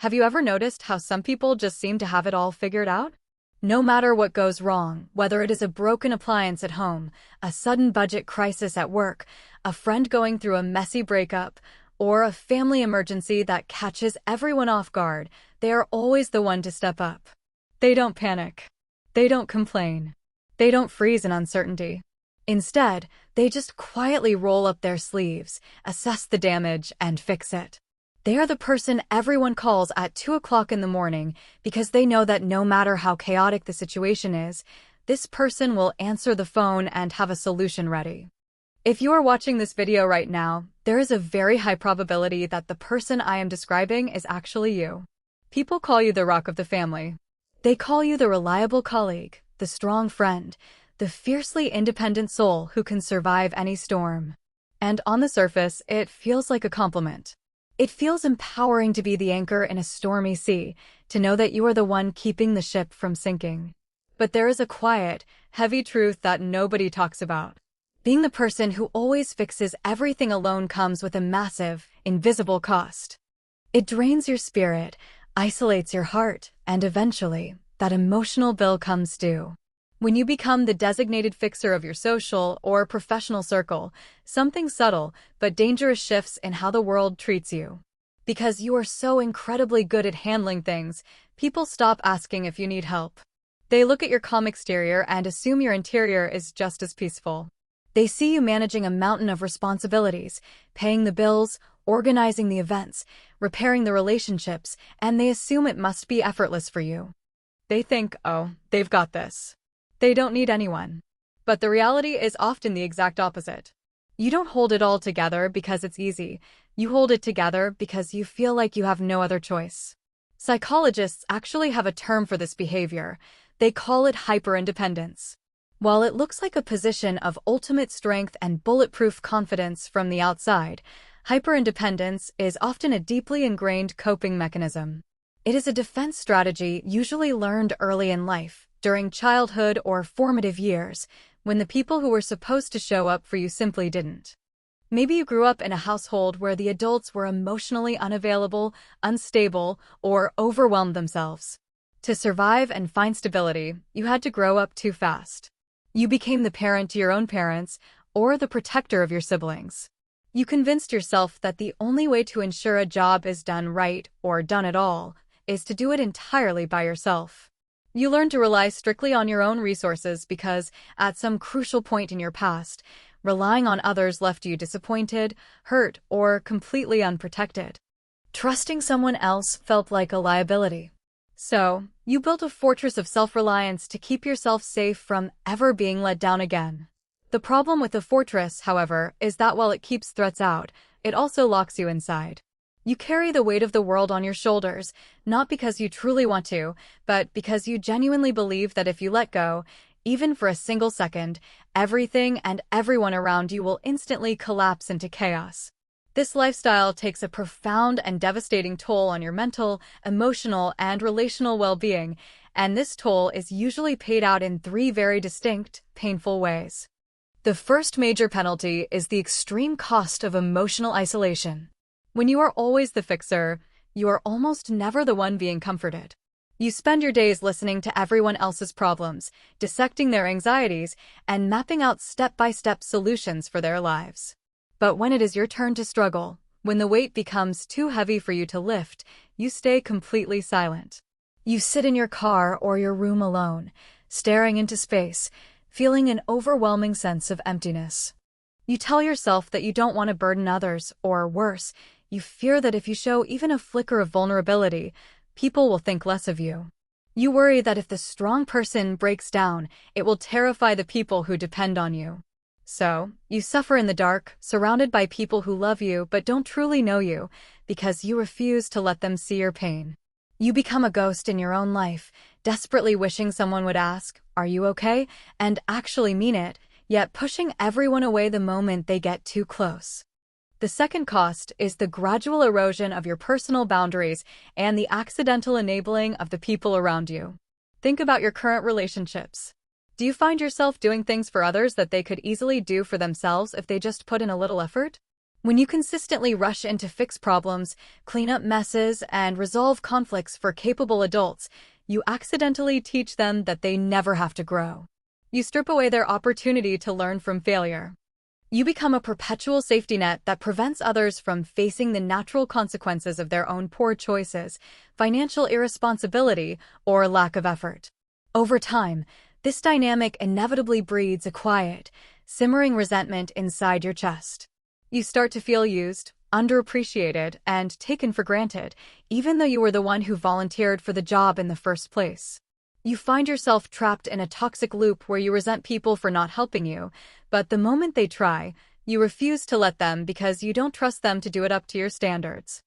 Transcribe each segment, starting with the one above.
Have you ever noticed how some people just seem to have it all figured out? No matter what goes wrong, whether it is a broken appliance at home, a sudden budget crisis at work, a friend going through a messy breakup, or a family emergency that catches everyone off guard, they are always the one to step up. They don't panic. They don't complain. They don't freeze in uncertainty. Instead, they just quietly roll up their sleeves, assess the damage, and fix it. They are the person everyone calls at 2 o'clock in the morning because they know that no matter how chaotic the situation is, this person will answer the phone and have a solution ready. If you are watching this video right now, there is a very high probability that the person I am describing is actually you. People call you the rock of the family. They call you the reliable colleague, the strong friend, the fiercely independent soul who can survive any storm. And on the surface, it feels like a compliment. It feels empowering to be the anchor in a stormy sea, to know that you are the one keeping the ship from sinking. But there is a quiet, heavy truth that nobody talks about. Being the person who always fixes everything alone comes with a massive, invisible cost. It drains your spirit, isolates your heart, and eventually, that emotional bill comes due. When you become the designated fixer of your social or professional circle, something subtle but dangerous shifts in how the world treats you. Because you are so incredibly good at handling things, people stop asking if you need help. They look at your calm exterior and assume your interior is just as peaceful. They see you managing a mountain of responsibilities, paying the bills, organizing the events, repairing the relationships, and they assume it must be effortless for you. They think, oh, they've got this. They don't need anyone. But the reality is often the exact opposite. You don't hold it all together because it's easy. You hold it together because you feel like you have no other choice. Psychologists actually have a term for this behavior. They call it hyperindependence. While it looks like a position of ultimate strength and bulletproof confidence from the outside, hyperindependence is often a deeply ingrained coping mechanism. It is a defense strategy usually learned early in life, during childhood or formative years, when the people who were supposed to show up for you simply didn't. Maybe you grew up in a household where the adults were emotionally unavailable, unstable, or overwhelmed themselves. To survive and find stability, you had to grow up too fast. You became the parent to your own parents, or the protector of your siblings. You convinced yourself that the only way to ensure a job is done right, or done at all, is to do it entirely by yourself. You learned to rely strictly on your own resources because, at some crucial point in your past, relying on others left you disappointed, hurt, or completely unprotected. Trusting someone else felt like a liability. So, you built a fortress of self-reliance to keep yourself safe from ever being let down again. The problem with the fortress, however, is that while it keeps threats out, it also locks you inside. You carry the weight of the world on your shoulders, not because you truly want to, but because you genuinely believe that if you let go, even for a single second, everything and everyone around you will instantly collapse into chaos. This lifestyle takes a profound and devastating toll on your mental, emotional, and relational well-being, and this toll is usually paid out in 3 very distinct, painful ways. The first major penalty is the extreme cost of emotional isolation. When you are always the fixer, you are almost never the one being comforted. You spend your days listening to everyone else's problems, dissecting their anxieties, and mapping out step-by-step solutions for their lives. But when it is your turn to struggle, when the weight becomes too heavy for you to lift, you stay completely silent. You sit in your car or your room alone, staring into space, feeling an overwhelming sense of emptiness. You tell yourself that you don't want to burden others, or worse, you fear that if you show even a flicker of vulnerability, people will think less of you. You worry that if the strong person breaks down, it will terrify the people who depend on you. So, you suffer in the dark, surrounded by people who love you but don't truly know you, because you refuse to let them see your pain. You become a ghost in your own life, desperately wishing someone would ask, "Are you okay?" and actually mean it, yet pushing everyone away the moment they get too close. The second cost is the gradual erosion of your personal boundaries and the accidental enabling of the people around you. Think about your current relationships. Do you find yourself doing things for others that they could easily do for themselves if they just put in a little effort? When you consistently rush in to fix problems, clean up messes, and resolve conflicts for capable adults, you accidentally teach them that they never have to grow. You strip away their opportunity to learn from failure. You become a perpetual safety net that prevents others from facing the natural consequences of their own poor choices, financial irresponsibility, or lack of effort. Over time, this dynamic inevitably breeds a quiet, simmering resentment inside your chest. You start to feel used, underappreciated, and taken for granted, even though you were the one who volunteered for the job in the first place. You find yourself trapped in a toxic loop where you resent people for not helping you, but the moment they try, you refuse to let them because you don't trust them to do it up to your standards.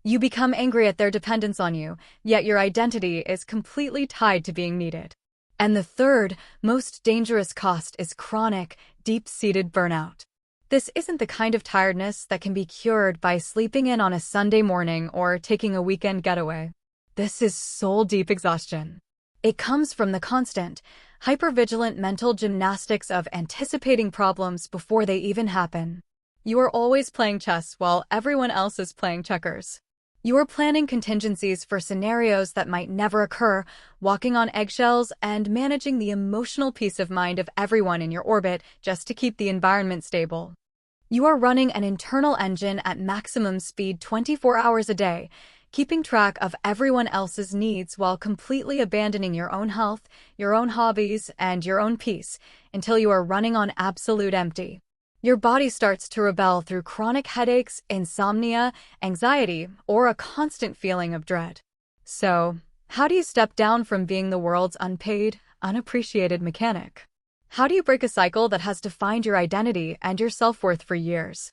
You become angry at their dependence on you, yet your identity is completely tied to being needed. And the third, most dangerous cost is chronic, deep-seated burnout. This isn't the kind of tiredness that can be cured by sleeping in on a Sunday morning or taking a weekend getaway. This is soul-deep exhaustion. It comes from the constant, hypervigilant mental gymnastics of anticipating problems before they even happen. You are always playing chess while everyone else is playing checkers. You are planning contingencies for scenarios that might never occur, walking on eggshells, and managing the emotional peace of mind of everyone in your orbit just to keep the environment stable. You are running an internal engine at maximum speed 24 hours a day, keeping track of everyone else's needs while completely abandoning your own health, your own hobbies, and your own peace, until you are running on absolute empty. Your body starts to rebel through chronic headaches, insomnia, anxiety, or a constant feeling of dread. So, how do you step down from being the world's unpaid, unappreciated mechanic? How do you break a cycle that has defined your identity and your self-worth for years?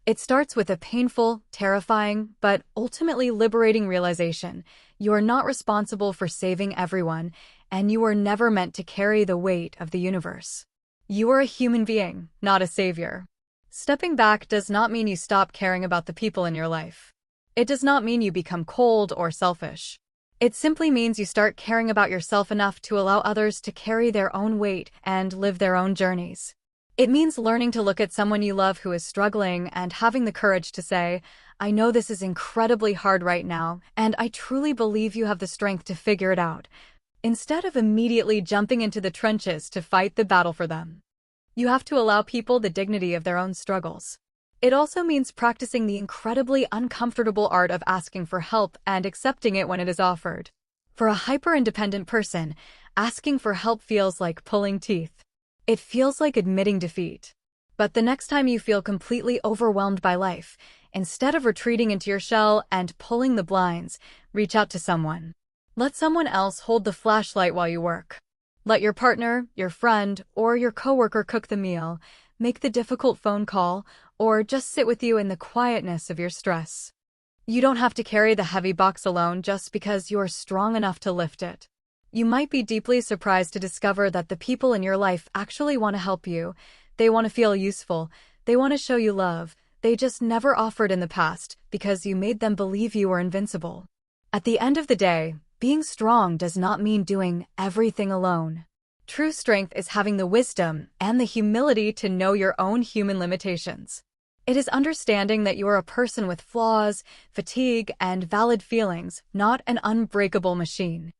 It starts with a painful, terrifying, but ultimately liberating realization. You are not responsible for saving everyone, and you were never meant to carry the weight of the universe. You are a human being, not a savior. Stepping back does not mean you stop caring about the people in your life. It does not mean you become cold or selfish. It simply means you start caring about yourself enough to allow others to carry their own weight and live their own journeys. It means learning to look at someone you love who is struggling and having the courage to say, I know this is incredibly hard right now, and I truly believe you have the strength to figure it out, instead of immediately jumping into the trenches to fight the battle for them. You have to allow people the dignity of their own struggles. It also means practicing the incredibly uncomfortable art of asking for help and accepting it when it is offered. For a hyper-independent person, asking for help feels like pulling teeth. It feels like admitting defeat. But the next time you feel completely overwhelmed by life, instead of retreating into your shell and pulling the blinds, reach out to someone. Let someone else hold the flashlight while you work. Let your partner, your friend, or your coworker cook the meal, make the difficult phone call, or just sit with you in the quietness of your stress. You don't have to carry the heavy box alone just because you are strong enough to lift it. You might be deeply surprised to discover that the people in your life actually want to help you. They want to feel useful. They want to show you love. They just never offered in the past because you made them believe you were invincible. At the end of the day, being strong does not mean doing everything alone. True strength is having the wisdom and the humility to know your own human limitations. It is understanding that you are a person with flaws, fatigue, and valid feelings, not an unbreakable machine.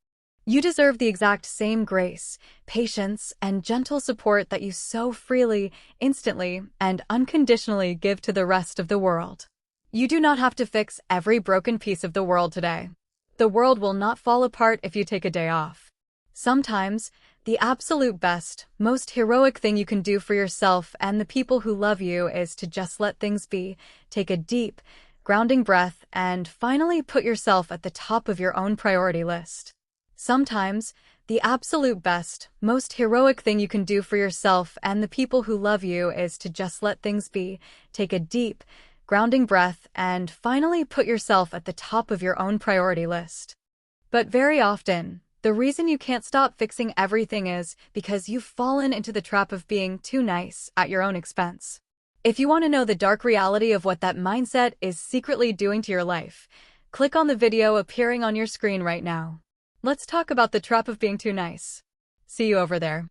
You deserve the exact same grace, patience, and gentle support that you so freely, instantly, and unconditionally give to the rest of the world. You do not have to fix every broken piece of the world today. The world will not fall apart if you take a day off. Sometimes, the absolute best, most heroic thing you can do for yourself and the people who love you is to just let things be, take a deep, grounding breath, and finally put yourself at the top of your own priority list. Sometimes, the absolute best, most heroic thing you can do for yourself and the people who love you is to just let things be, take a deep, grounding breath, and finally put yourself at the top of your own priority list. But very often, the reason you can't stop fixing everything is because you've fallen into the trap of being too nice at your own expense. If you want to know the dark reality of what that mindset is secretly doing to your life, click on the video appearing on your screen right now. Let's talk about the trap of being too nice. See you over there.